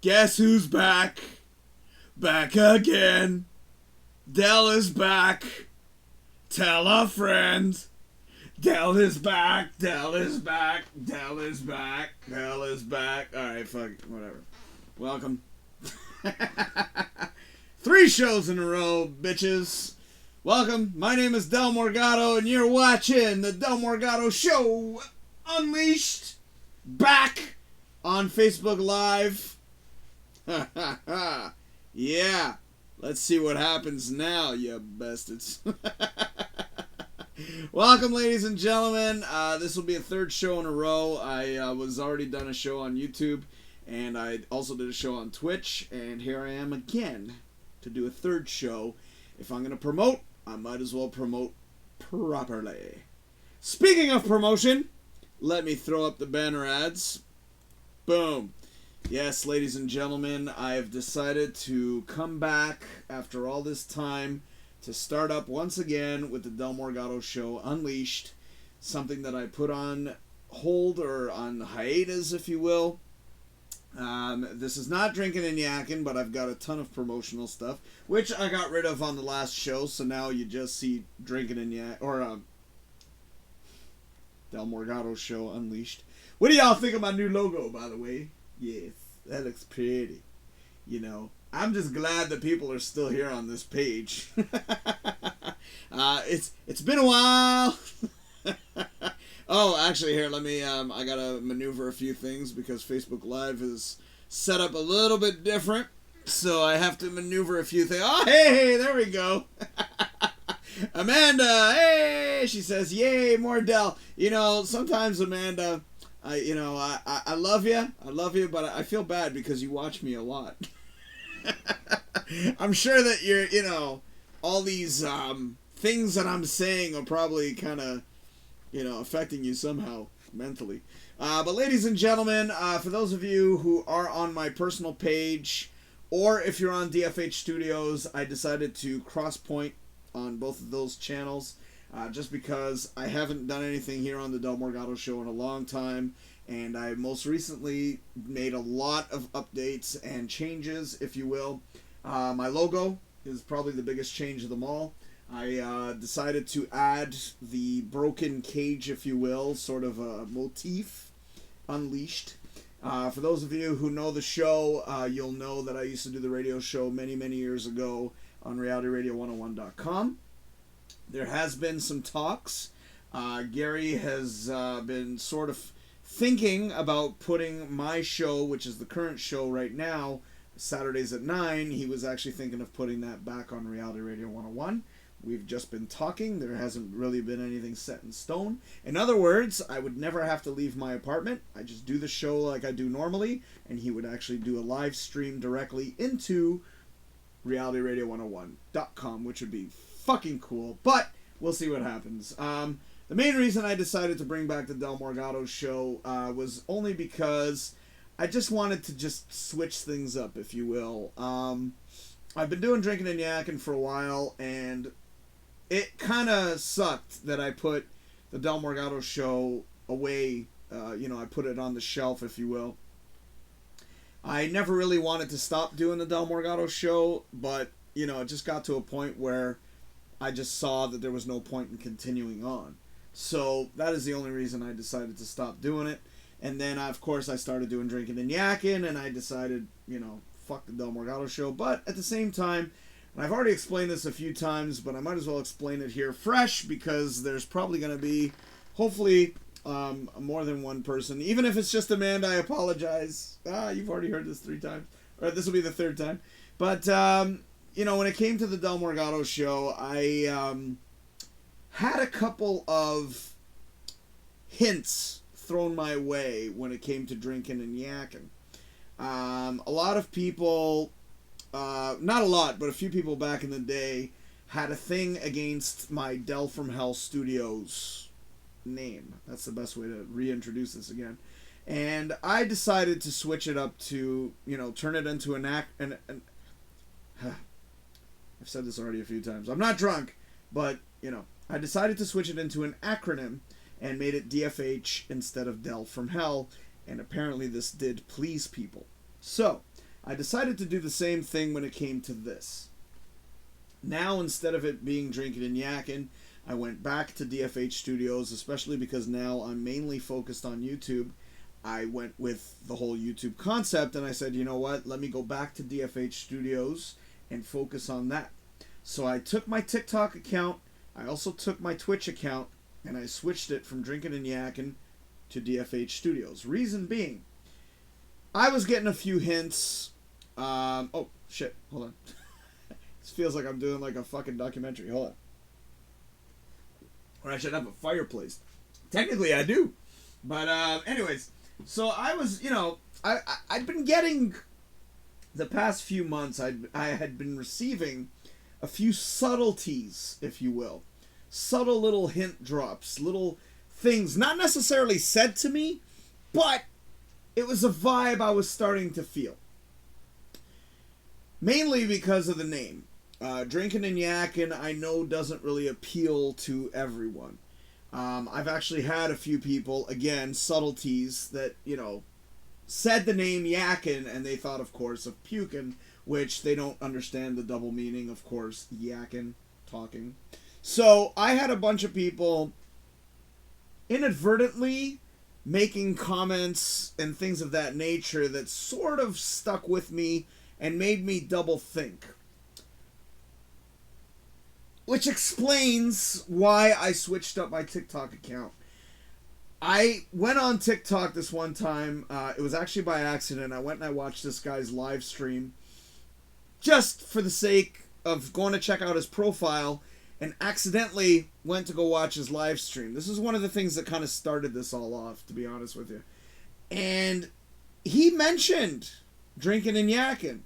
Guess who's back? Back again. Del is back. Tell a friend. Del is back. Del is back. Del is back. Del is back. Alright, fuck it. Whatever. Welcome. 3 shows in a row, bitches. Welcome. My name is Del Morgado, and you're watching the Del Morgado Show Unleashed. Back on Facebook Live. Yeah. Let's see what happens now, you bastards. Welcome, ladies and gentlemen. This will be a 3rd show in a row. I was already done a show on YouTube, and I also did a show on Twitch, and here I am again to do a 3rd show. If I'm going to promote, I might as well promote properly. Speaking of promotion, let me throw up the banner ads. Boom. Yes, ladies and gentlemen, I've decided to come back after all this time to start up once again with the Del Morgado Show Unleashed. Something that I put on hold or on hiatus, if you will. This is not DrinkinNYakkin, but I've got a ton of promotional stuff, which I got rid of on the last show, so now you just see DrinkinNYakkin, or Del Morgado Show Unleashed. What do y'all think of my new logo, by the way? Yes, that looks pretty. You know, I'm just glad that people are still here on this page. It's been a while. Oh, actually, here, let me, I gotta maneuver a few things because Facebook Live is set up a little bit different. So I have to maneuver a few things. Oh, hey, there we go. Amanda, hey, she says, yay, more Del. You know, sometimes, Amanda, I love you, but I feel bad because you watch me a lot. I'm sure that you're, all these things that I'm saying are probably kind of, affecting you somehow mentally. But ladies and gentlemen, for those of you who are on my personal page, or if you're on DFH Studios, I decided to cross-point on both of those channels. Just because I haven't done anything here on the Del Morgado Show in a long time, and I most recently made a lot of updates and changes, if you will. My logo is probably the biggest change of them all. I decided to add the broken cage, if you will, sort of a motif, Unleashed. For those of you who know the show, you'll know that I used to do the radio show many, many years ago on realityradio101.com. There has been some talks. Gary has been sort of thinking about putting my show, which is the current show right now, Saturdays at 9. He was actually thinking of putting that back on Reality Radio 101. We've just been talking. There hasn't really been anything set in stone. In other words, I would never have to leave my apartment. I just do the show like I do normally, and he would actually do a live stream directly into realityradio101.com, which would be fucking cool, but we'll see what happens. The main reason I decided to bring back the Del Morgado Show was only because I just wanted to just switch things up, if you will. I've been doing DrinkinNYakkin for a while, and it kind of sucked that I put the Del Morgado Show away. I put it on the shelf, if you will. I never really wanted to stop doing the Del Morgado Show, but, it just got to a point where I just saw that there was no point in continuing on. So that is the only reason I decided to stop doing it. And then, of course, I started doing DrinkinNYakkin, and I decided, fuck the Del Morgado Show. But at the same time, and I've already explained this a few times, but I might as well explain it here fresh, because there's probably going to be, hopefully, more than one person. Even if it's just Amanda, I apologize. You've already heard this 3 times. Or this will be the 3rd time. But, when it came to the Del Morgado Show, I had a couple of hints thrown my way when it came to DrinkinNYakkin. A lot of people, not a lot, but a few people back in the day had a thing against my Del from Hell Studios name. That's the best way to reintroduce this again. And I decided to switch it up to, turn it into I've said this already a few times. I'm not drunk, but, I decided to switch it into an acronym and made it DFH instead of Del from Hell. And apparently this did please people. So, I decided to do the same thing when it came to this. Now, instead of it being DrinkinNYakkin, I went back to DFH Studios, especially because now I'm mainly focused on YouTube. I went with the whole YouTube concept, and I said, you know what, let me go back to DFH Studios and focus on that. So I took my TikTok account, I also took my Twitch account, and I switched it from DrinkinNYakkin to DFH Studios. Reason being, I was getting a few hints. Oh, shit, hold on. This feels like I'm doing like a fucking documentary. Hold on. Or I should have a fireplace. Technically, I do. But anyways, so I was, I'd been getting, the past few months, I had been receiving a few subtleties, if you will. Subtle little hint drops, little things, not necessarily said to me, but it was a vibe I was starting to feel. Mainly because of the name. DrinkinNYakkin, I know, doesn't really appeal to everyone. I've actually had a few people, again, subtleties, that, said the name Yakkin, and they thought, of course, of pukin', which they don't understand the double meaning, of course, yakkin, talking. So, I had a bunch of people inadvertently making comments and things of that nature that sort of stuck with me and made me double think. Which explains why I switched up my TikTok account. I went on TikTok this one time. It was actually by accident. I went and I watched this guy's live stream. Just for the sake of going to check out his profile. And accidentally went to go watch his live stream. This is one of the things that kind of started this all off, to be honest with you. And he mentioned DrinkinNYakkin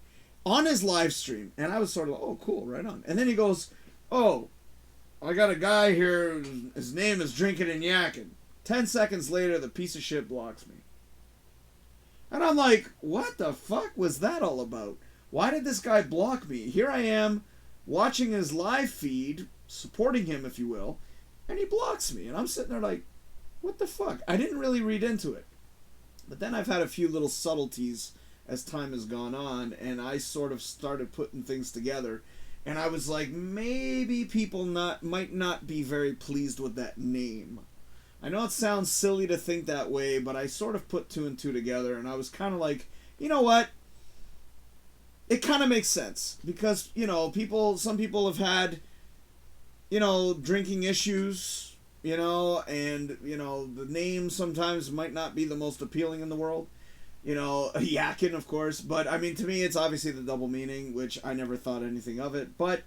on his live stream. And I was sort of, oh, cool, right on. And then he goes, oh, I got a guy here, his name is DrinkinNYakkin. 10 seconds later, the piece of shit blocks me. And I'm like, what the fuck was that all about? Why did this guy block me? Here I am, watching his live feed, supporting him, if you will, and he blocks me. And I'm sitting there like, what the fuck? I didn't really read into it. But then I've had a few little subtleties as time has gone on, and I sort of started putting things together. And I was like, maybe people might not be very pleased with that name. I know it sounds silly to think that way, but I sort of put two and two together, and I was kind of like, you know what? It kind of makes sense. Because, some people have had, drinking issues, and, the name sometimes might not be the most appealing in the world. Yakkin, of course, but I mean, to me, it's obviously the double meaning, which I never thought anything of it, but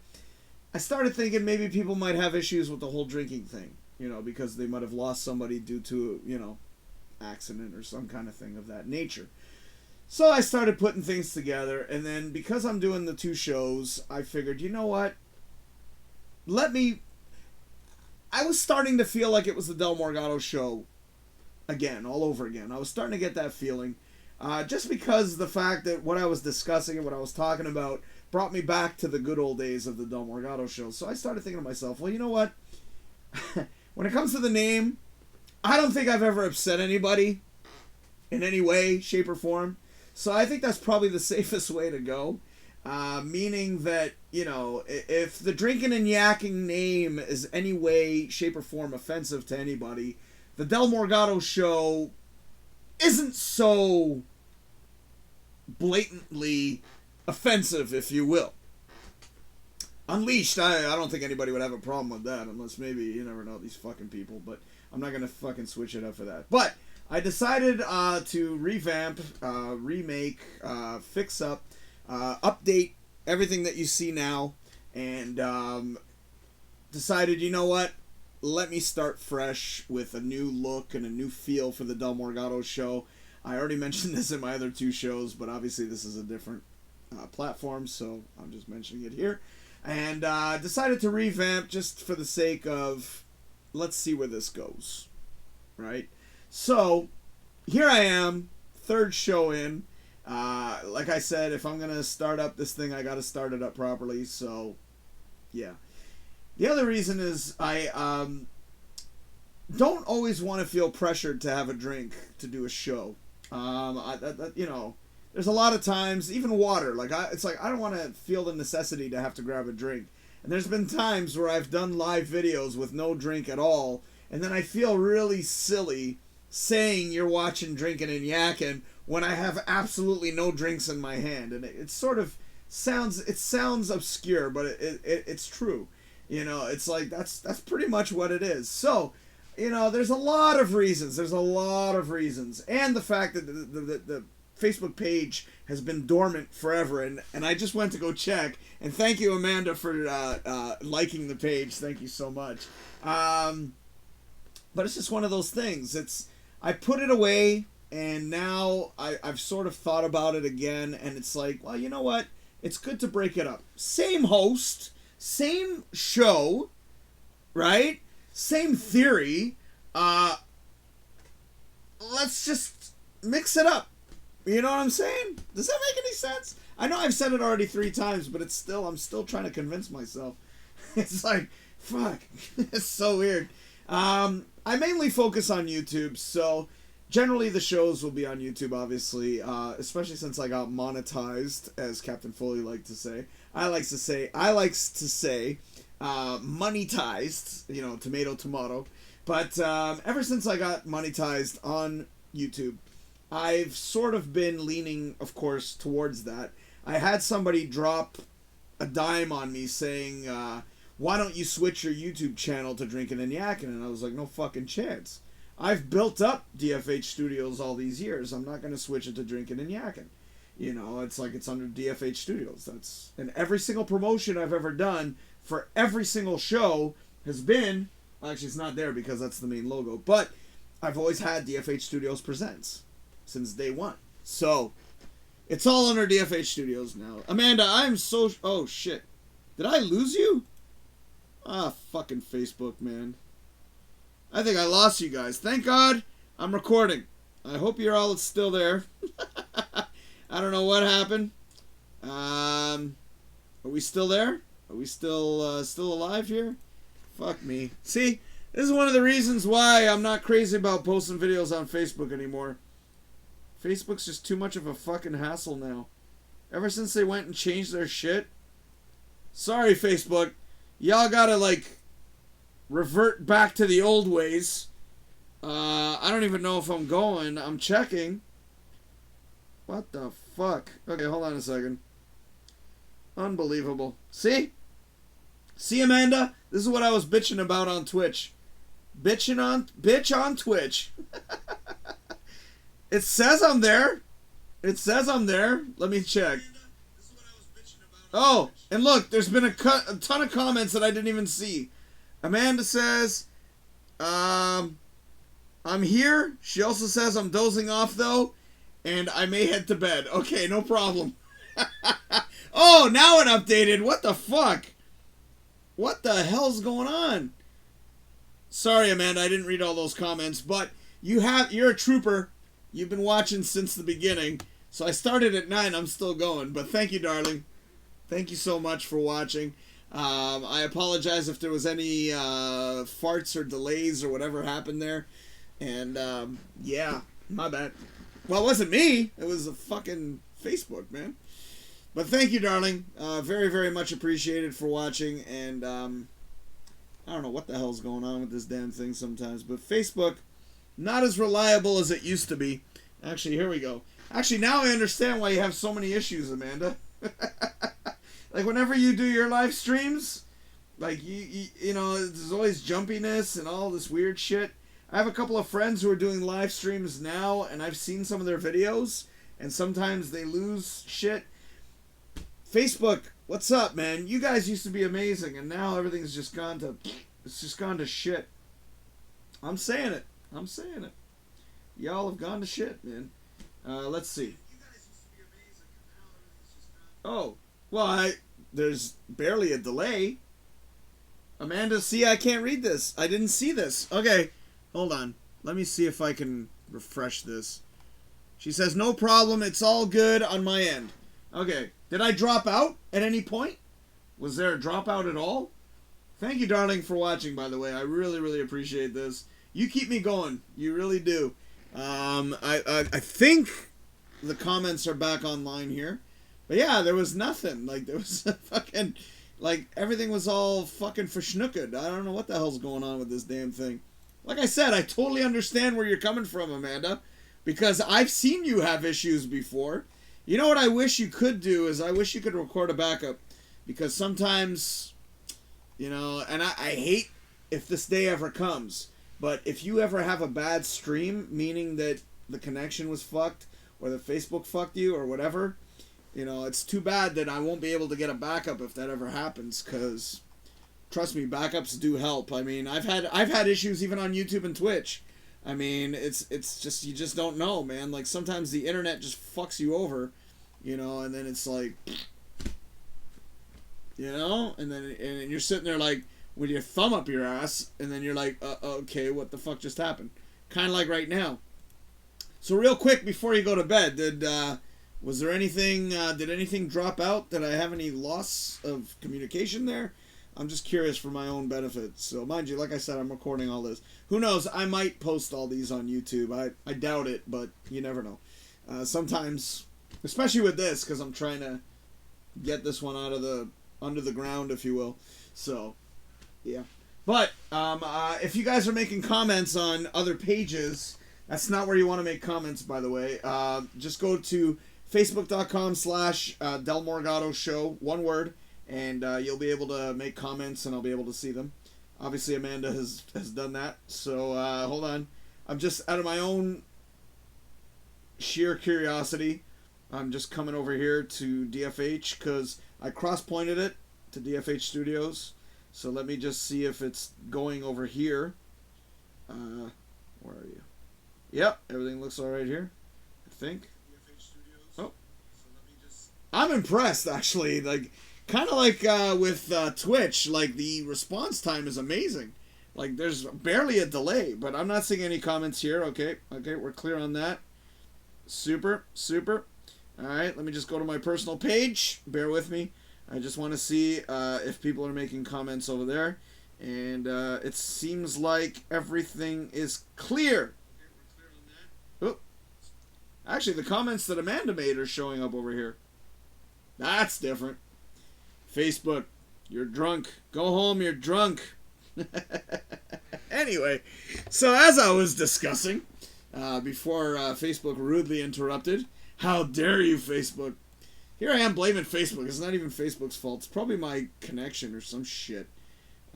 I started thinking maybe people might have issues with the whole drinking thing, because they might have lost somebody due to, accident or some kind of thing of that nature. So I started putting things together, and then because I'm doing the two shows, I figured, you know what, I was starting to feel like it was the Del Morgado Show again, all over again. I was starting to get that feeling. Just because the fact that what I was discussing and what I was talking about brought me back to the good old days of the Del Morgado Show. So I started thinking to myself, well, you know what? When it comes to the name, I don't think I've ever upset anybody in any way, shape, or form. So I think that's probably the safest way to go. Meaning that, if the DrinkinNYakkin name is any way, shape, or form offensive to anybody, the Del Morgado Show isn't so blatantly offensive, if you will. Unleashed, I don't think anybody would have a problem with that, unless maybe, you never know, these fucking people, but I'm not going to fucking switch it up for that. But I decided to revamp, remake, fix up, update everything that you see now, and decided, you know what? Let me start fresh with a new look and a new feel for the Del Morgado Show. I already mentioned this in my other two shows, but obviously this is a different platform, so I'm just mentioning it here. And decided to revamp just for the sake of, let's see where this goes, right? So, here I am, third show in. Like I said, if I'm going to start up this thing, I got to start it up properly, so, yeah. The other reason is I don't always want to feel pressured to have a drink to do a show. You know, there's a lot of times, even water. Like it's like I don't want to feel the necessity to have to grab a drink. And there's been times where I've done live videos with no drink at all, and then I feel really silly saying you're watching Drinking and Yakking when I have absolutely no drinks in my hand, and it sort of sounds obscure, but it's true. You know, it's like that's pretty much what it is. So, you know, there's a lot of reasons. And the fact that the Facebook page has been dormant forever, and I just went to go check, and thank you, Amanda, for liking the page. Thank you so much. But it's just one of those things. I put it away, and now I've sort of thought about it again, and it's like, well, you know what? It's good to break it up. Same host, same show, right? Same theory. Let's just mix it up. You know what I'm saying? Does that make any sense? I know I've said it already 3 times, but I'm still trying to convince myself. It's like, fuck. It's so weird. I mainly focus on YouTube, so generally the shows will be on YouTube, obviously, especially since I got monetized, as Captain Foley likes to say. I likes to say monetized, you know, tomato. But ever since I got monetized on YouTube, I've sort of been leaning, of course, towards that. I had somebody drop a dime on me saying, why don't you switch your YouTube channel to Drinkin' and Yakkin'? And I was like, no fucking chance. I've built up DFH Studios all these years. I'm not going to switch it to Drinkin' and Yakkin'. You know, it's like it's under DFH Studios. And every single promotion I've ever done for every single show has been, actually it's not there because that's the main logo, but I've always had DFH Studios Presents since day one. So, it's all under DFH Studios now. Amanda, oh shit. Did I lose you? Ah, fucking Facebook, man. I think I lost you guys. Thank God I'm recording. I hope you're all still there. I don't know what happened. Are we still there? Are we still alive here? Fuck me. See, this is one of the reasons why I'm not crazy about posting videos on Facebook anymore. Facebook's just too much of a fucking hassle now. Ever since they went and changed their shit. Sorry, Facebook. Y'all gotta, like, revert back to the old ways. I don't even know if I'm going. I'm checking. What the fuck? Okay, hold on a second. Unbelievable. See? See, Amanda? This is what I was bitching about on Twitch. Bitch on Twitch. It says I'm there. Let me check. Oh, and look, there's been a ton of comments that I didn't even see. Amanda says, I'm here. She also says I'm dozing off, though, and I may head to bed. Okay, no problem. Oh, now it updated. What the fuck? What the hell's going on? Sorry, Amanda, I didn't read all those comments, but you're a trooper. You've been watching since the beginning. So I started at 9. I'm still going. But thank you, darling. Thank you so much for watching. I apologize if there was any farts or delays or whatever happened there. And, yeah, my bad. Well, it wasn't me. It was a fucking Facebook, man. But thank you, darling. Very, very much appreciated for watching. And, I don't know what the hell's going on with this damn thing sometimes. But Facebook, not as reliable as it used to be. Actually, here we go. Actually, now I understand why you have so many issues, Amanda. Like, whenever you do your live streams, like, you know, there's always jumpiness and all this weird shit. I have a couple of friends who are doing live streams now, and I've seen some of their videos, and sometimes they lose shit. Facebook, what's up, man? You guys used to be amazing, and now everything's just gone to shit. I'm saying it. Y'all have gone to shit, man. Let's see. Oh, well, there's barely a delay. Amanda, see, I can't read this. I didn't see this. Okay, hold on. Let me see if I can refresh this. She says, no problem. It's all good on my end. Okay. Did I drop out at any point? Was there a dropout at all? Thank you, darling, for watching, by the way. I really, really appreciate this. You keep me going. You really do. I think the comments are back online here. But yeah, there was nothing. Like, there was a fucking... Like, everything was all fucking verschnooked. I don't know what the hell's going on with this damn thing. Like I said, I totally understand where you're coming from, Amanda. Because I've seen you have issues before. You know what I wish you could do is I wish you could record a backup. Because sometimes, you know, and I hate if this day ever comes. But if you ever have a bad stream, meaning that the connection was fucked, or that Facebook fucked you, or whatever, you know, it's too bad that I won't be able to get a backup if that ever happens, because trust me, backups do help. I mean, I've had issues even on YouTube and Twitch. I mean, it's just, you just don't know, man. Like, sometimes the internet just fucks you over, you know, and then it's like, you know, and you're sitting there like with your thumb up your ass, and then you're like, okay, what the fuck just happened? Kind of like right now. So real quick before you go to bed, was there anything, did anything drop out? Did I have any loss of communication there? I'm just curious for my own benefit. So mind you, like I said, I'm recording all this. Who knows? I might post all these on YouTube. I doubt it, but you never know. Sometimes, especially with this, because I'm trying to get this one under the ground, if you will. So, yeah. But if you guys are making comments on other pages, that's not where you want to make comments, by the way. Just go to Facebook.com/Del Morgado Show, one word, and you'll be able to make comments and I'll be able to see them. Obviously, Amanda has done that, so hold on. I'm just, out of my own sheer curiosity, I'm just coming over here to DFH because I cross-pointed it to DFH Studios. So let me just see if it's going over here. Where are you? Yep, everything looks alright here, I think. Oh. I'm impressed, actually. Like, kind of like with Twitch, like, the response time is amazing. Like, there's barely a delay, but I'm not seeing any comments here. Okay, we're clear on that. Super. Alright, let me just go to my personal page. Bear with me. I just want to see if people are making comments over there. And it seems like everything is clear. Oh. Actually, the comments that Amanda made are showing up over here. That's different. Facebook, you're drunk. Go home, you're drunk. Anyway, so as I was discussing, before Facebook rudely interrupted, how dare you, Facebook? Here I am blaming Facebook. It's not even Facebook's fault. It's probably my connection or some shit.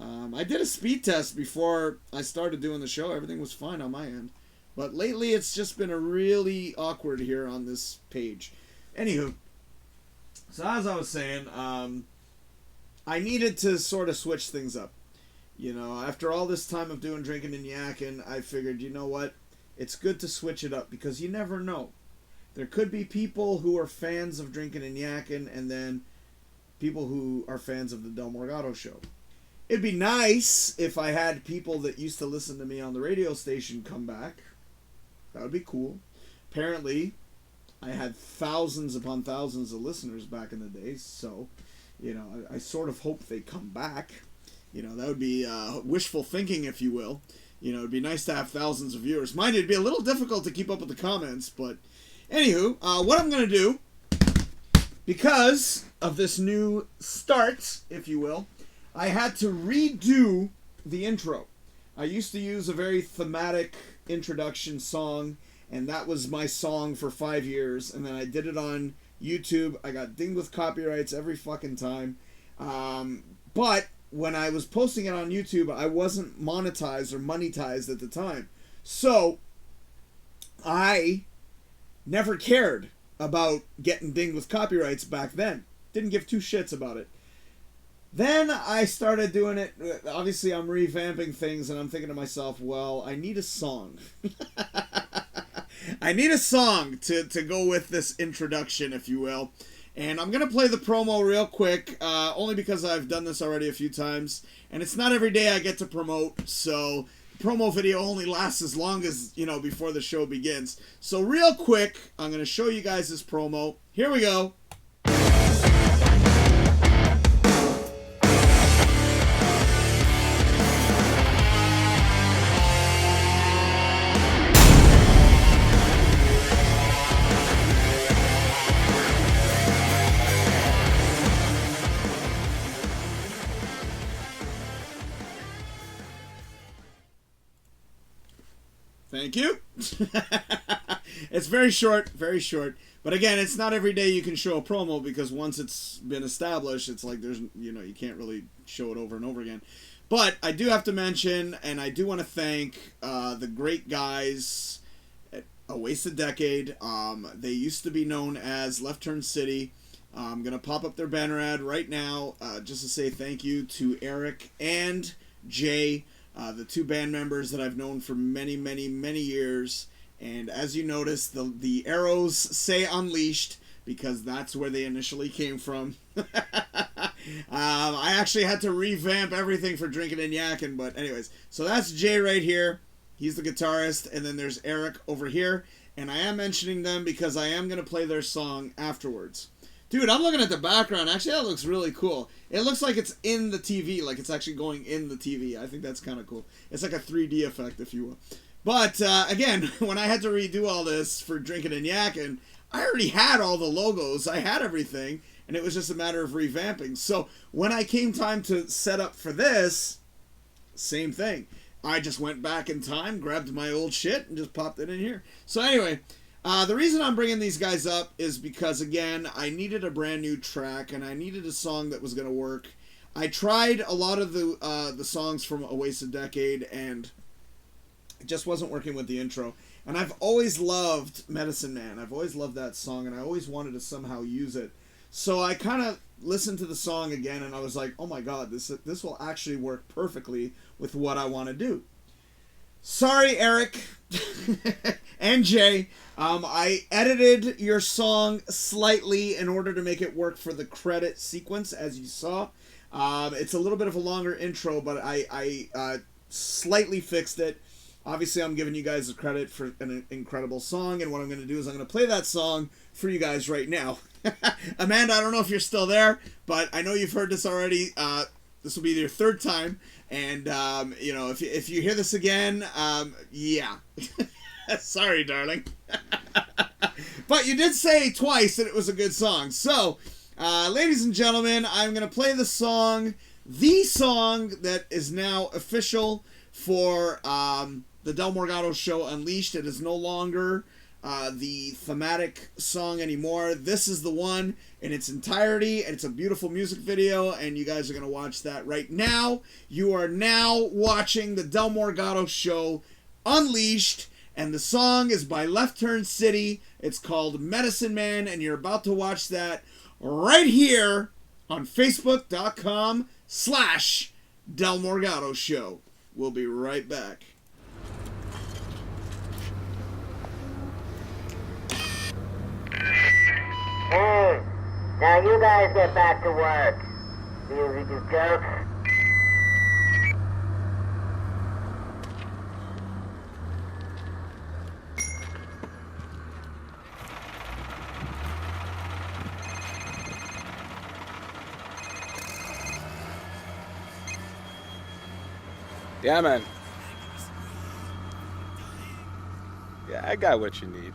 I did a speed test before I started doing the show. Everything was fine on my end. But lately it's just been a really awkward here on this page. Anywho, so as I was saying, I needed to sort of switch things up. You know, after all this time of doing Drinking and Yakking, I figured, you know what? It's good to switch it up because you never know. There could be people who are fans of Drinking and Yakking and then people who are fans of the Del Morgado Show. It'd be nice if I had people that used to listen to me on the radio station come back. That would be cool. Apparently, I had thousands upon thousands of listeners back in the days, so, you know, I sort of hope they come back. You know, that would be wishful thinking, if you will. You know, it'd be nice to have thousands of viewers. Mind you, it'd be a little difficult to keep up with the comments, but anywho, what I'm going to do, because of this new start, if you will, I had to redo the intro. I used to use a very thematic introduction song, and that was my song for 5 years, and then I did it on YouTube. I got dinged with copyrights every fucking time. But when I was posting it on YouTube, I wasn't monetized or monetized at the time. So, I never cared about getting dinged with copyrights back then. Didn't give two shits about it. Then I started doing it. Obviously, I'm revamping things, and I'm thinking to myself, well, I need a song. I need a song to go with this introduction, if you will. And I'm going to play the promo real quick, only because I've done this already a few times. And it's not every day I get to promote, so the promo video only lasts as long as, you know, before the show begins. So real quick, I'm going to show you guys this promo. Here we go. Thank you. It's very short, very short. But again, it's not every day you can show a promo, because once it's been established, it's like there's, you can't really show it over and over again. But I do have to mention, and I do want to thank the great guys at A Wasted Decade. They used to be known as Left Turn City. I'm going to pop up their banner ad right now just to say thank you to Eric and Jay, the two band members that I've known for many, many, many years. And as you notice, the arrows say Unleashed, because that's where they initially came from. I actually had to revamp everything for DrinkinNYakkin, but anyways. So that's Jay right here. He's the guitarist, and then there's Eric over here. And I am mentioning them because I am going to play their song afterwards. Dude, I'm looking at the background. Actually, that looks really cool. It looks like it's in the TV, like it's actually going in the TV. I think that's kind of cool. It's like a 3D effect, if you will. But, again, when I had to redo all this for DrinkinNYakkin, I already had all the logos. I had everything, and it was just a matter of revamping. So when I came time to set up for this, same thing. I just went back in time, grabbed my old shit, and just popped it in here. So anyway, the reason I'm bringing these guys up is because, again, I needed a brand new track, and I needed a song that was going to work. I tried a lot of the songs from A Wasted Decade, and it just wasn't working with the intro. And I've always loved Medicine Man. I've always loved that song, and I always wanted to somehow use it. So I kind of listened to the song again, and I was like, oh my god, this will actually work perfectly with what I want to do. Sorry, Eric and Jay. I edited your song slightly in order to make it work for the credit sequence, as you saw. It's a little bit of a longer intro, but I slightly fixed it. Obviously, I'm giving you guys the credit for an incredible song, and what I'm going to do is I'm going to play that song for you guys right now. Amanda, I don't know if you're still there, but I know you've heard this already. This will be your third time, and, if you hear this again, yeah. Sorry, darling. But you did say twice that it was a good song. So, ladies and gentlemen, I'm going to play the song that is now official for the Del Morgado Show Unleashed. It is no longer the thematic song anymore. This is the one in its entirety, and it's a beautiful music video, and you guys are going to watch that right now. You are now watching the Del Morgado Show Unleashed, and the song is by Left Turn City. It's called Medicine Man, and you're about to watch that right here on Facebook.com/Del Morgado Show. We'll be right back. Hey, now you guys get back to work. Music is jokes. Yeah, man. Yeah, I got what you need.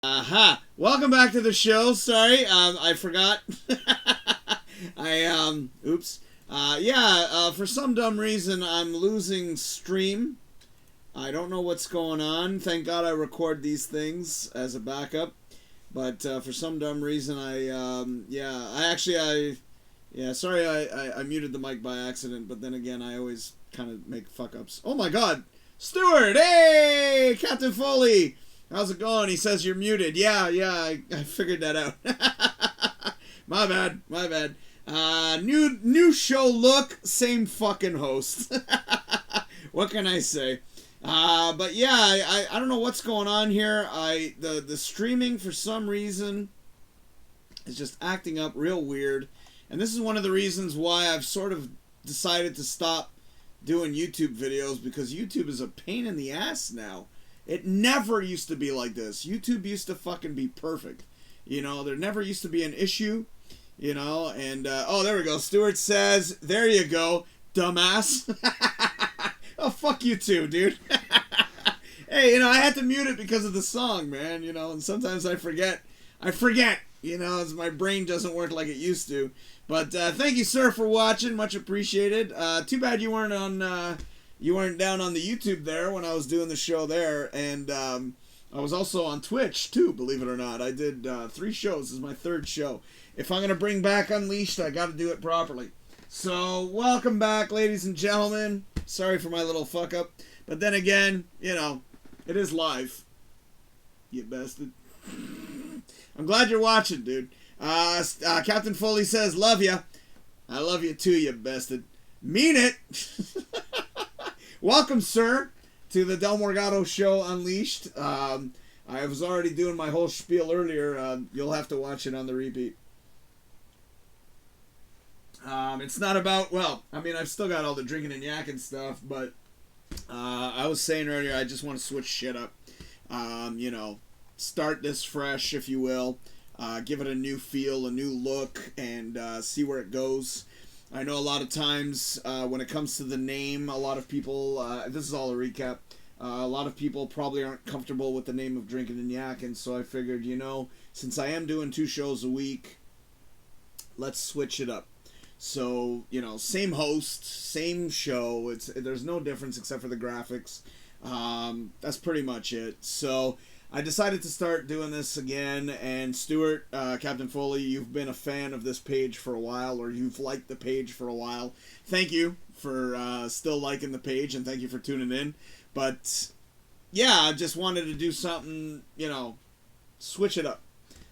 Aha! Welcome back to the show. Sorry, I forgot. Oops. For some dumb reason, I'm losing stream. I don't know what's going on. Thank God I record these things as a backup. But for some dumb reason, I muted the mic by accident. But then again, I always kind of make fuck-ups. Oh my God! Stuart! Hey! Captain Foley! How's it going? He says you're muted. Yeah, I figured that out. My bad. New show look, same fucking host. What can I say? But yeah, I don't know what's going on here. The streaming for some reason is just acting up real weird. And this is one of the reasons why I've sort of decided to stop doing YouTube videos, because YouTube is a pain in the ass now. It never used to be like this. YouTube used to fucking be perfect. You know, there never used to be an issue, you know, and, oh, there we go. Stuart says, there you go, dumbass. Oh, fuck you too, dude. Hey, you know, I had to mute it because of the song, man, you know, and sometimes I forget, you know, as my brain doesn't work like it used to. But, thank you, sir, for watching. Much appreciated. Too bad you weren't on, you weren't down on the YouTube there when I was doing the show there. And I was also on Twitch, too, believe it or not. I did 3 shows. This is my 3rd show. If I'm going to bring back Unleashed, I got to do it properly. So, welcome back, ladies and gentlemen. Sorry for my little fuck-up. But then again, you know, it is live. You bastard. I'm glad you're watching, dude. Captain Foley says, love ya. I love you, too, you bastard. Mean it. Welcome, sir, to the Del Morgado Show Unleashed. I was already doing my whole spiel earlier. You'll have to watch it on the repeat. It's not about, well, I mean, I've still got all the drinking and yakking stuff, but I was saying earlier, I just want to switch shit up. You know, start this fresh, if you will. Give it a new feel, a new look, and see where it goes. I know a lot of times when it comes to the name, a lot of people, this is all a recap, a lot of people probably aren't comfortable with the name of DrinkinNYakkin, so I figured, you know, since I am doing 2 shows a week, let's switch it up. So, you know, same host, same show, there's no difference except for the graphics. That's pretty much it. So I decided to start doing this again, and Stuart, Captain Foley, you've been a fan of this page for a while, or you've liked the page for a while. Thank you for still liking the page, and thank you for tuning in. But, yeah, I just wanted to do something, you know, switch it up.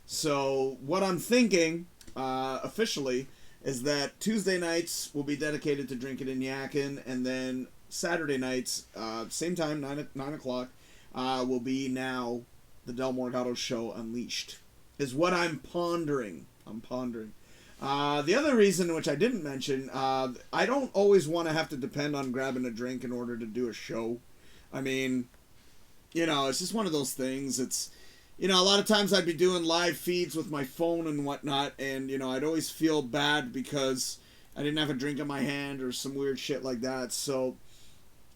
So, what I'm thinking, officially, is that Tuesday nights will be dedicated to DrinkinNYakkin, and then Saturday nights, same time, 9 o'clock, will be now the Del Morgado Show Unleashed, is what I'm pondering. The other reason, which I didn't mention, I don't always want to have to depend on grabbing a drink in order to do a show. I mean, you know, it's just one of those things. It's, you know, a lot of times I'd be doing live feeds with my phone and whatnot, and, you know, I'd always feel bad because I didn't have a drink in my hand or some weird shit like that. So,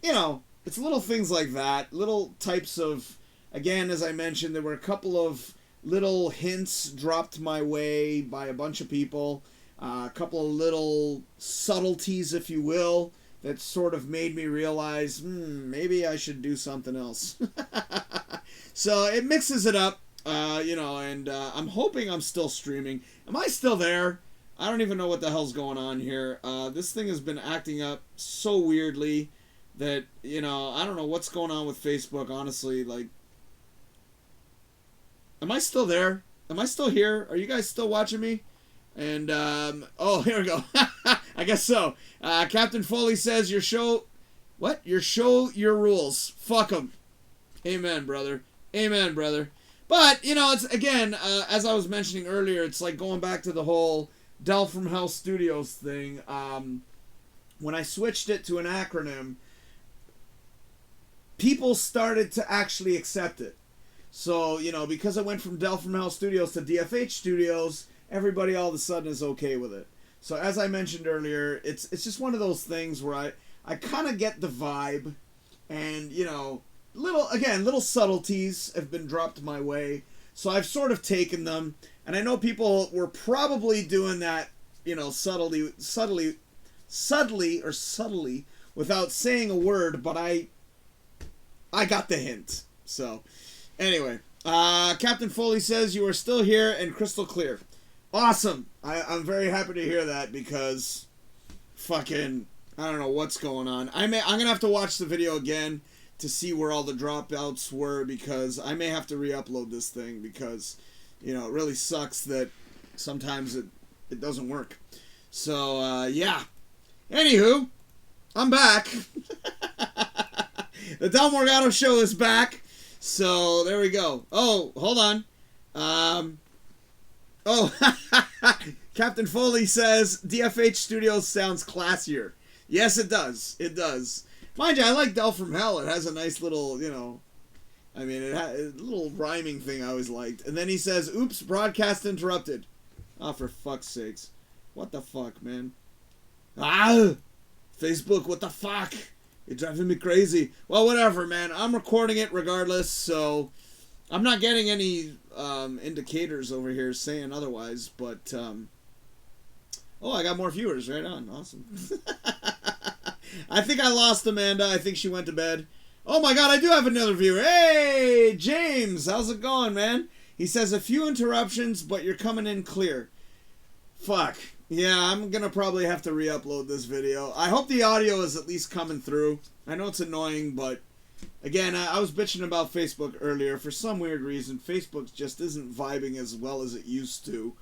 you know, it's little things like that, little types of, again, as I mentioned, there were a couple of little hints dropped my way by a bunch of people, a couple of little subtleties, if you will, that sort of made me realize, maybe I should do something else. So it mixes it up, you know, and I'm hoping I'm still streaming. Am I still there? I don't even know what the hell's going on here. This thing has been acting up so weirdly that, you know, I don't know what's going on with Facebook, honestly. Like, am I still there? Am I still here? Are you guys still watching me? And, oh, here we go. I guess so. Captain Foley says, your show, what? Your show, your rules. Fuck 'em. Amen, brother. Amen, brother. But, you know, it's, again, as I was mentioning earlier, it's like going back to the whole DFH Studios thing. When I switched it to an acronym, people started to actually accept it. So, you know, because I went from DFH Studios to DFH Studios, everybody all of a sudden is okay with it. So, as I mentioned earlier, it's just one of those things where I kind of get the vibe, and, you know, little subtleties have been dropped my way. So I've sort of taken them, and I know people were probably doing that, you know, subtly, without saying a word, but I got the hint. So, anyway, Captain Foley says you are still here and crystal clear. Awesome. I'm very happy to hear that, because fucking, I don't know what's going on. I'm gonna have to watch the video again to see where all the dropouts were, because I may have to re-upload this thing, because, you know, it really sucks that sometimes it doesn't work. So, yeah. Anywho, I'm back. The Del Morgado Show is back. So, there we go. Oh, hold on. Captain Foley says, DFH Studios sounds classier. Yes, it does. It does. Mind you, I like Del from Hell. It has a nice little, you know, I mean, it has a little rhyming thing I always liked. And then he says, oops, broadcast interrupted. Oh, for fuck's sakes. What the fuck, man? Ah! Facebook, what the fuck? You're driving me crazy. Well, whatever, man. I'm recording it regardless, so I'm not getting any indicators over here saying otherwise, but, oh, I got more viewers. Right on. Awesome. I think I lost Amanda. I think she went to bed. Oh my god, I do have another viewer. Hey, James. How's it going, man? He says, a few interruptions, but you're coming in clear. Fuck. Yeah, I'm going to probably have to re-upload this video. I hope the audio is at least coming through. I know it's annoying, but again, I was bitching about Facebook earlier. For some weird reason, Facebook just isn't vibing as well as it used to.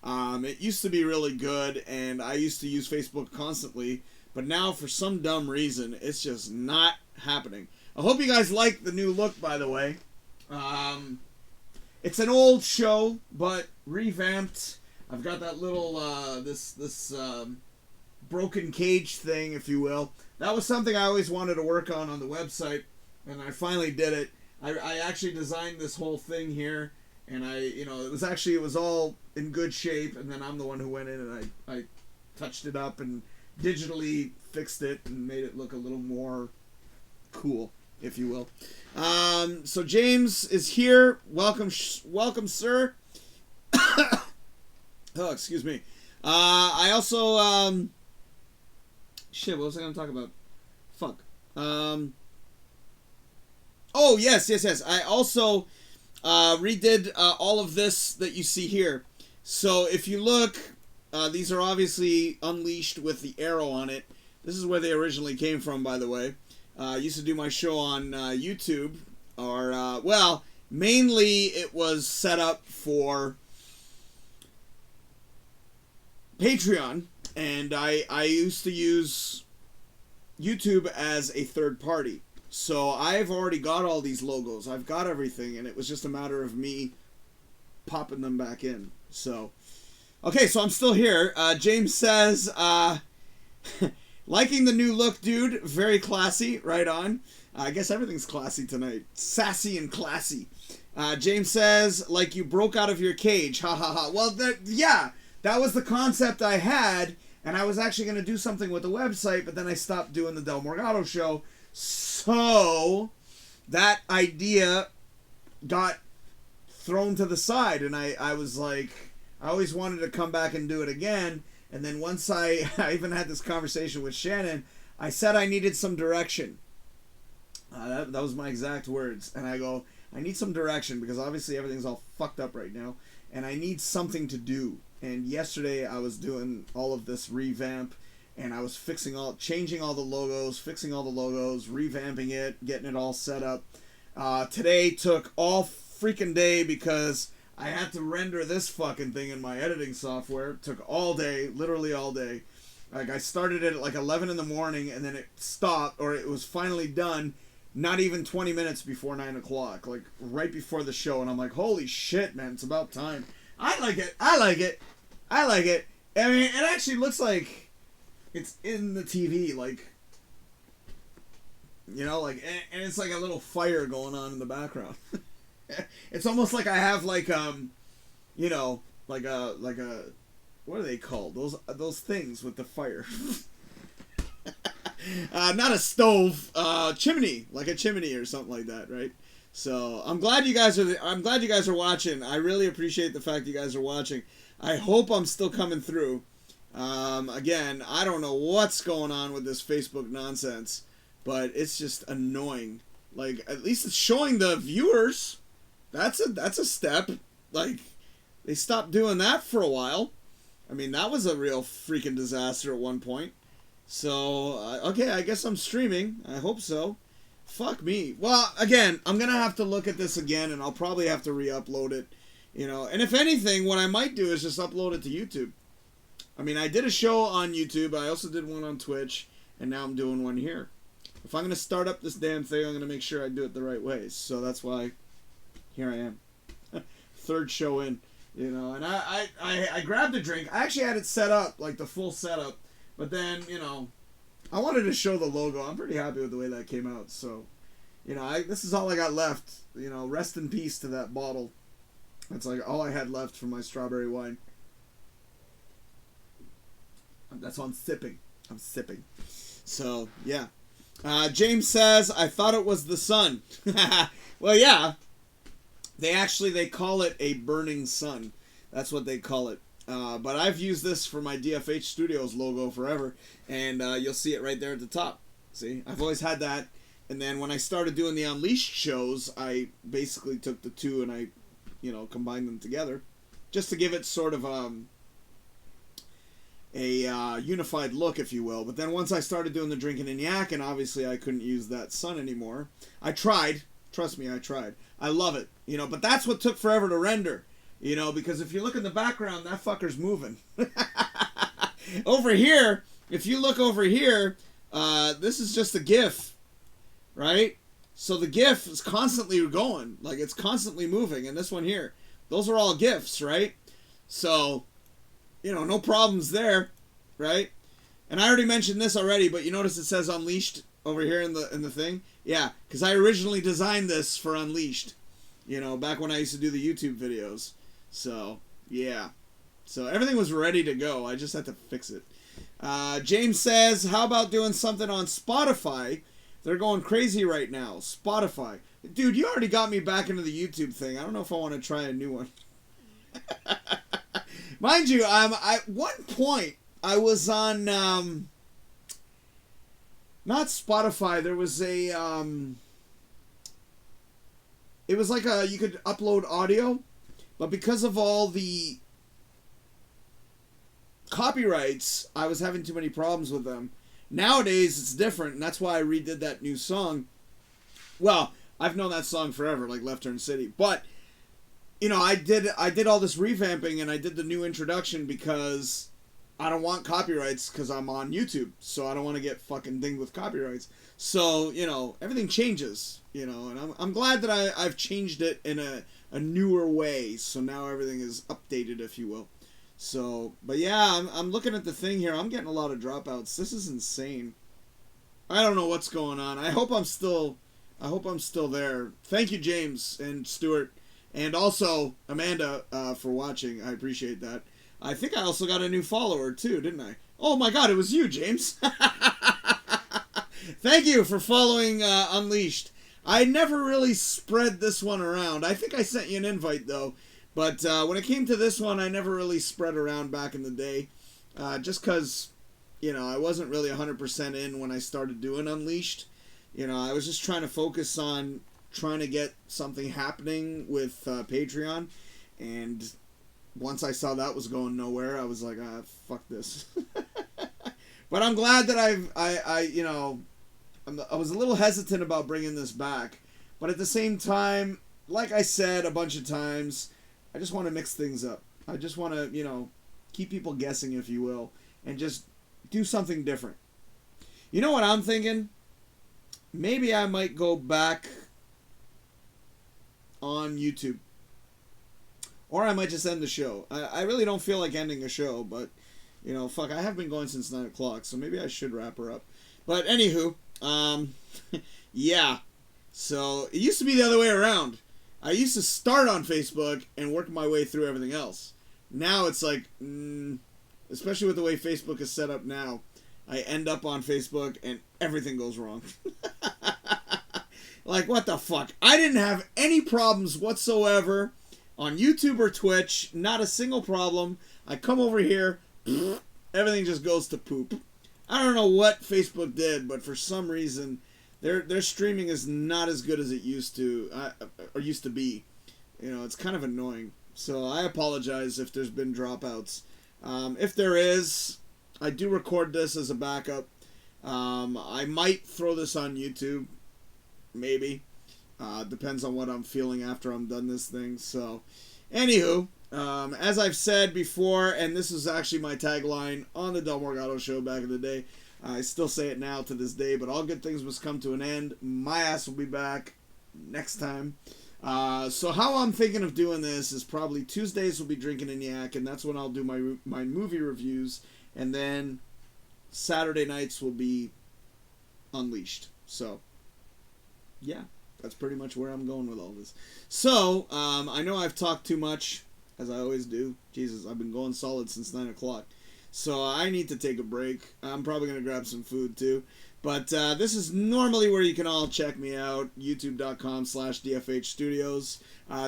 It used to be really good, and I used to use Facebook constantly. But now, for some dumb reason, it's just not happening. I hope you guys like the new look, by the way. It's an old show, but revamped. I've got that little, this broken cage thing, if you will. That was something I always wanted to work on the website, and I finally did it. I actually designed this whole thing here, and it was all in good shape, and then I'm the one who went in and I touched it up and digitally fixed it and made it look a little more cool, if you will. So James is here. Welcome, sir. Oh, excuse me. I also, shit, what was I going to talk about? Fuck. Oh, yes. I also redid all of this that you see here. So if you look, these are obviously unleashed with the arrow on it. This is where they originally came from, by the way. I used to do my show on YouTube, or, well, mainly it was set up for Patreon, and I used to use YouTube as a third party. So I've already got all these logos. I've got everything, and it was just a matter of me popping them back in. So, okay, so I'm still here. James says, liking the new look, dude. Very classy. Right on. I guess everything's classy tonight. Sassy and classy. James says, like you broke out of your cage. Ha ha ha. Well, yeah. That was the concept I had, and I was actually going to do something with the website, but then I stopped doing the Del Morgado Show, so that idea got thrown to the side, and I was like, I always wanted to come back and do it again, and then once I even had this conversation with Shannon, I said I needed some direction. That was my exact words, and I go, I need some direction, because obviously everything's all fucked up right now, and I need something to do. And yesterday I was doing all of this revamp, and I was changing all the logos, fixing all the logos, revamping it, getting it all set up. Today took all freaking day because I had to render this fucking thing in my editing software. It took all day, literally all day. Like, I started it at like 11 in the morning, and then it stopped, or it was finally done not even 20 minutes before 9 o'clock, like right before the show. And I'm like, holy shit, man, it's about time. I like it. I mean, it actually looks like it's in the TV, like, you know, like, and it's like a little fire going on in the background. It's almost like I have like, you know, like a, what are they called? Those things with the fire. Not a stove, chimney, like a chimney or something like that, right? So I'm glad you guys are watching. I really appreciate the fact you guys are watching. I hope I'm still coming through. Again, I don't know what's going on with this Facebook nonsense, but it's just annoying. Like, at least it's showing the viewers. That's a step. Like, they stopped doing that for a while. I mean, that was a real freaking disaster at one point. So, okay, I guess I'm streaming. I hope so. Fuck me. Well, again, I'm going to have to look at this again, and I'll probably have to re-upload it. You know, and if anything, what I might do is just upload it to YouTube. I mean, I did a show on YouTube. I also did one on Twitch, and now I'm doing one here. If I'm going to start up this damn thing, I'm going to make sure I do it the right way. So that's why here I am. Third show in, you know. And I grabbed a drink. I actually had it set up, like the full setup. But then, you know, I wanted to show the logo. I'm pretty happy with the way that came out. So, you know, this is all I got left. You know, rest in peace to that bottle. That's like all I had left from my strawberry wine. That's all I'm sipping. I'm sipping. So, yeah. James says, I thought it was the sun. Well, yeah. They call it a burning sun. That's what they call it. But I've used this for my DFH Studios logo forever. And you'll see it right there at the top. See? I've always had that. And then when I started doing the Unleashed shows, I basically took the two and I, you know, combined them together. Just to give it sort of a unified look, if you will. But then once I started doing the DrinkinNYakkin, obviously I couldn't use that sun anymore. I tried. Trust me, I tried. I love it. You know, but that's what took forever to render. You know, because if you look in the background, that fucker's moving. Over here, if you look over here, this is just a GIF, right? So the GIF is constantly going. Like, it's constantly moving. And this one here, those are all GIFs, right? So, you know, no problems there, right? And I already mentioned this already, but you notice it says Unleashed over here in the thing? Yeah, because I originally designed this for Unleashed, you know, back when I used to do the YouTube videos. So, yeah. So everything was ready to go. I just had to fix it. James says, how about doing something on Spotify? They're going crazy right now. Spotify. Dude, you already got me back into the YouTube thing. I don't know if I want to try a new one. Mind you, at one point, I was on, not Spotify, there was a, it was like you could upload audio, but because of all the copyrights, I was having too many problems with them. Nowadays, it's different, and that's why I redid that new song. Well, I've known that song forever, like Left Turn City, but you know, I did all this revamping and I did the new introduction because I don't want copyrights because I'm on YouTube, so I don't want to get fucking dinged with copyrights. So, you know, everything changes, you know, and I'm glad that I've changed it in a newer way, so now everything is updated, if you will. So, but yeah, I'm looking at the thing here. I'm getting a lot of dropouts. This is insane. I don't know what's going on. I hope I'm still there. Thank you, James and Stuart. And also, Amanda, for watching. I appreciate that. I think I also got a new follower, too, didn't I? Oh, my God, it was you, James. Thank you for following Unleashed. I never really spread this one around. I think I sent you an invite, though. But when it came to this one, I never really spread around back in the day. Just because, you know, I wasn't really 100% in when I started doing Unleashed. You know, I was just trying to focus on trying to get something happening with Patreon, and once I saw that was going nowhere, I was like, fuck this. But I'm glad that I was a little hesitant about bringing this back, but at the same time, like I said a bunch of times, I just want to mix things up. I just want to, you know, keep people guessing, if you will, and just do something different. You know what I'm thinking? Maybe I might go back on YouTube. Or I might just end the show. I really don't feel like ending a show, but, you know, fuck, I have been going since 9 o'clock, so maybe I should wrap her up. But anywho, yeah. So, it used to be the other way around. I used to start on Facebook and work my way through everything else. Now it's like, especially with the way Facebook is set up now, I end up on Facebook and everything goes wrong. Like, what the fuck? I didn't have any problems whatsoever on YouTube or Twitch. Not a single problem. I come over here, everything just goes to poop. I don't know what Facebook did, but for some reason, their streaming is not as good as it used to, or used to be. You know, it's kind of annoying. So I apologize if there's been dropouts. If there is, I do record this as a backup. I might throw this on YouTube. Maybe. Depends on what I'm feeling after I'm done this thing. So, anywho, as I've said before, and this is actually my tagline on the Del Morgado Show back in the day. I still say it now to this day, but all good things must come to an end. My ass will be back next time. So how I'm thinking of doing this is probably Tuesdays will be DrinkinNYakkin. That's when I'll do my movie reviews. And then Saturday nights will be Unleashed. So, yeah, that's pretty much where I'm going with all this. So, I know I've talked too much, as I always do. Jesus, I've been going solid since 9 o'clock. So I need to take a break. I'm probably going to grab some food too. But this is normally where you can all check me out. YouTube.com/DFH Studios.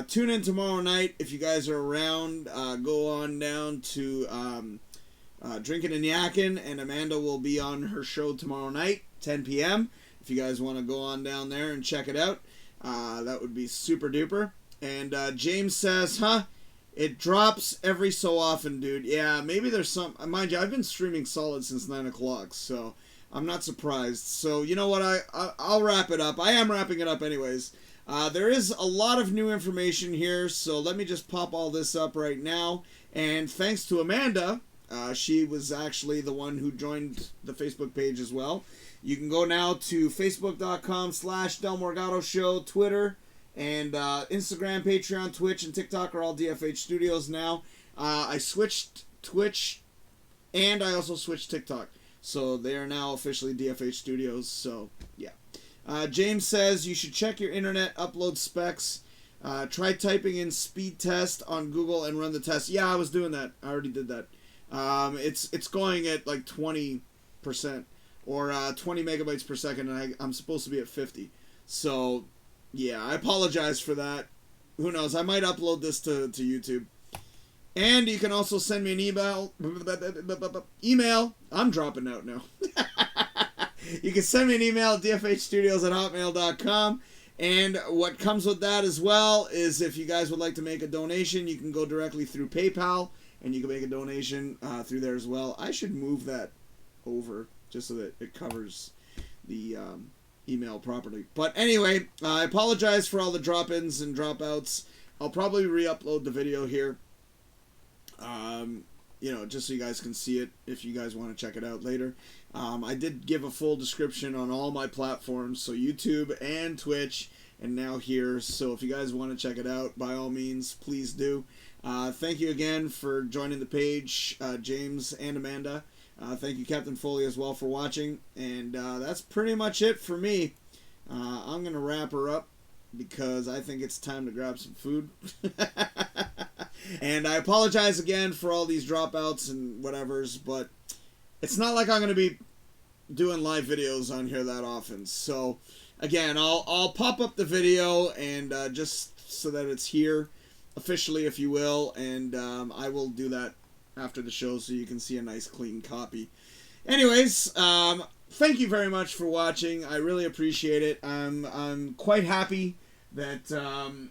Tune in tomorrow night. If you guys are around, go on down to DrinkinNYakkin, and Amanda will be on her show tomorrow night, 10 p.m. If you guys want to go on down there and check it out, that would be super duper. And James says, it drops every so often, dude. Yeah, maybe there's some... Mind you, I've been streaming solid since 9 o'clock, so I'm not surprised. So, you know what? I'll wrap it up. I am wrapping it up anyways. There is a lot of new information here, so let me just pop all this up right now. And thanks to Amanda, she was actually the one who joined the Facebook page as well. You can go now to facebook.com/Del Morgado Show, Twitter, and Instagram, Patreon, Twitch, and TikTok are all DFH Studios now. I switched Twitch, and I also switched TikTok. So they are now officially DFH Studios. So, yeah. James says you should check your internet upload specs. Try typing in speed test on Google and run the test. Yeah, I was doing that. I already did that. It's going at like 20% or 20 megabytes per second, and I'm supposed to be at 50. So, yeah, I apologize for that. Who knows? I might upload this to YouTube. And you can also send me an email. I'm dropping out now. You can send me an email at dfhstudios@hotmail.com. And what comes with that as well is if you guys would like to make a donation, you can go directly through PayPal, and you can make a donation through there as well. I should move that over just so that it covers the email properly. But anyway, I apologize for all the drop-ins and dropouts. I'll probably re-upload the video here. You know, just so you guys can see it if you guys want to check it out later. I did give a full description on all my platforms, so YouTube and Twitch, and now here. So if you guys want to check it out, by all means, please do. Thank you again for joining the page, James and Amanda. Thank you, Captain Foley, as well, for watching. And that's pretty much it for me. I'm going to wrap her up because I think it's time to grab some food. And I apologize again for all these dropouts and whatevers, but it's not like I'm going to be doing live videos on here that often. So, again, I'll pop up the video and just so that it's here officially, if you will, and I will do that after the show so you can see a nice clean copy. Anyways, thank you very much for watching. I really appreciate it. I'm quite happy that,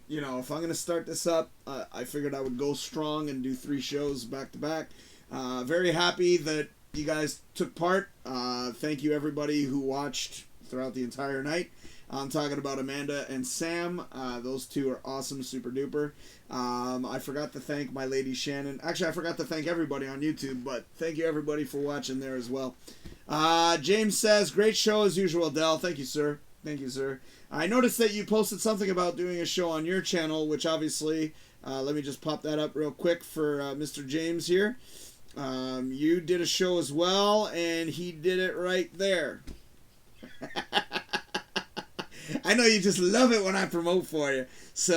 you know, if I'm going to start this up, I figured I would go strong and do 3 shows back to back. Very happy that you guys took part. Thank you everybody who watched throughout the entire night. I'm talking about Amanda and Sam. Those two are awesome, super duper. I forgot to thank my lady Shannon. Actually, I forgot to thank everybody on YouTube, but thank you everybody for watching there as well. James says, great show as usual, Del. Thank you, sir. Thank you, sir. I noticed that you posted something about doing a show on your channel, which obviously, let me just pop that up real quick for Mr. James here. You did a show as well, and he did it right there. I know you just love it when I promote for you. So,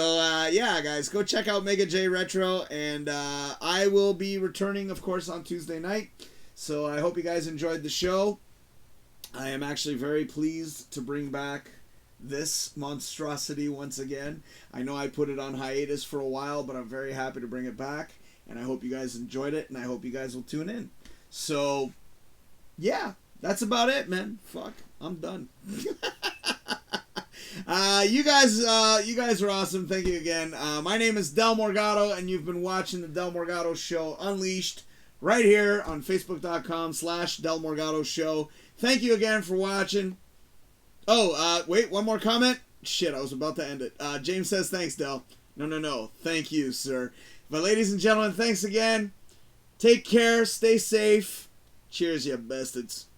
yeah, guys, go check out Mega J Retro, and I will be returning, of course, on Tuesday night. So I hope you guys enjoyed the show. I am actually very pleased to bring back this monstrosity once again. I know I put it on hiatus for a while, but I'm very happy to bring it back, and I hope you guys enjoyed it, and I hope you guys will tune in. So, yeah, that's about it, man. Fuck, I'm done. You guys are awesome. Thank you again. My name is Del Morgado, and you've been watching the Del Morgado Show Unleashed right here on Facebook.com/Del Morgado Show. Thank you again for watching. Oh, wait, one more comment? Shit, I was about to end it. James says, thanks, Del. No. Thank you, sir. But ladies and gentlemen, thanks again. Take care. Stay safe. Cheers, you bastards.